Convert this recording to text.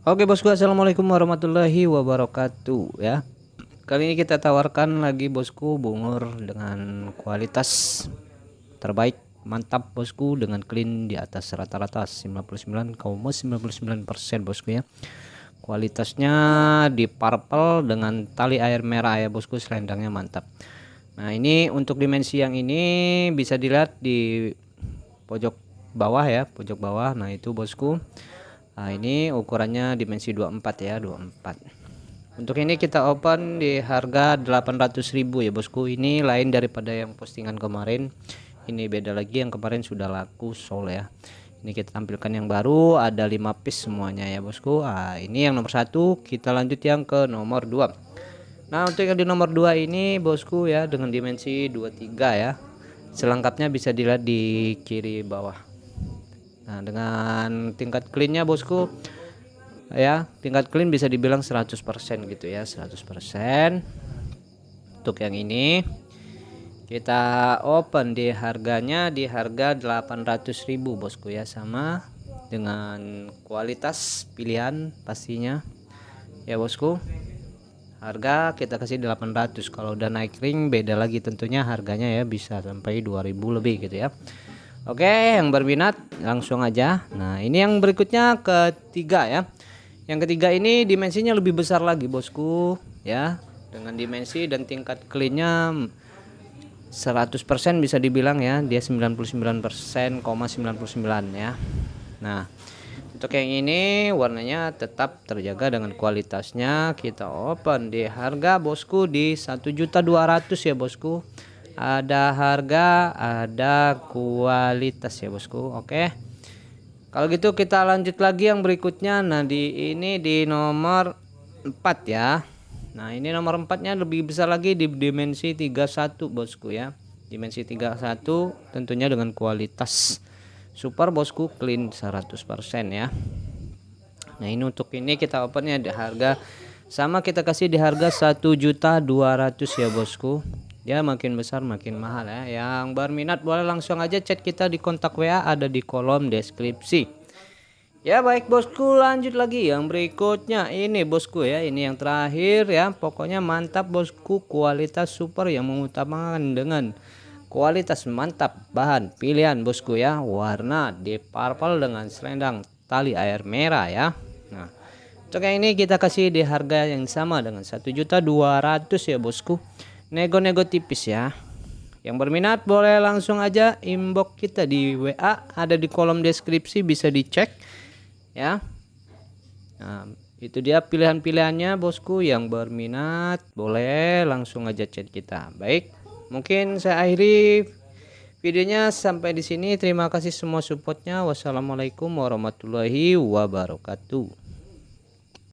Oke bosku, assalamualaikum warahmatullahi wabarakatuh ya. Kali ini kita tawarkan lagi bosku bungur dengan kualitas terbaik, mantap bosku, dengan clean di atas rata-rata 99,99% bosku ya. Kualitasnya di purple dengan tali air merah ya bosku, selendangnya mantap. Nah ini untuk dimensi yang ini bisa dilihat di pojok bawah ya, pojok bawah. Nah itu bosku. Nah ini ukurannya dimensi 24 ya, 24. Untuk ini kita open di harga 800.000 ya bosku. Ini lain daripada yang postingan kemarin. Ini beda lagi, yang kemarin sudah laku sold ya. Ini kita tampilkan yang baru, ada 5 piece semuanya ya bosku. Nah ini yang nomor 1. Kita lanjut yang ke nomor 2. Nah untuk yang di nomor 2 ini bosku ya, dengan dimensi 23 ya. Selengkapnya bisa dilihat di kiri bawah. Nah dengan tingkat cleannya bosku ya, tingkat clean bisa dibilang 100% gitu ya, 100%. Untuk yang ini kita open di harganya di harga 800.000 bosku ya, sama dengan kualitas pilihan pastinya ya bosku. Harga kita kasih 800. Kalau udah naik ring beda lagi tentunya harganya ya, bisa sampai 2000 lebih gitu ya. Oke, yang berminat langsung aja. Nah ini yang berikutnya ketiga ya. Yang ketiga ini dimensinya lebih besar lagi bosku ya, dengan dimensi dan tingkat cleannya 100% bisa dibilang ya, dia 99%,99 ya. Nah untuk yang ini warnanya tetap terjaga dengan kualitasnya. Kita open di harga bosku di 1.200.000 ya bosku. Ada harga, ada kualitas ya bosku. Oke, kalau gitu kita lanjut lagi yang berikutnya. Nah ini di nomor 4 ya. Nah ini nomor 4 nya lebih besar lagi di dimensi 31 bosku ya. Dimensi 31 tentunya dengan kualitas super bosku, clean 100% ya. Nah ini untuk ini kita opennya di harga sama, kita kasih di harga 1.200.000 ya bosku. Ya makin besar makin mahal ya. Yang berminat boleh langsung aja chat kita di kontak WA, ada di kolom deskripsi. Ya baik bosku, lanjut lagi yang berikutnya ini bosku ya. Ini yang terakhir ya. Pokoknya mantap bosku, kualitas super yang mengutamakan dengan kualitas mantap, bahan pilihan bosku ya. Warna deep purple dengan selendang tali air merah ya. Nah untuk yang ini kita kasih di harga yang sama dengan 1.200.000 ya bosku. Nego-nego tipis ya. Yang berminat boleh langsung aja inbox kita di WA, ada di kolom deskripsi, bisa dicek ya. Nah itu dia pilihan-pilihannya bosku. Yang berminat boleh langsung aja chat kita. Baik, mungkin saya akhiri videonya sampai di sini. Terima kasih semua supportnya. Wassalamualaikum warahmatullahi wabarakatuh.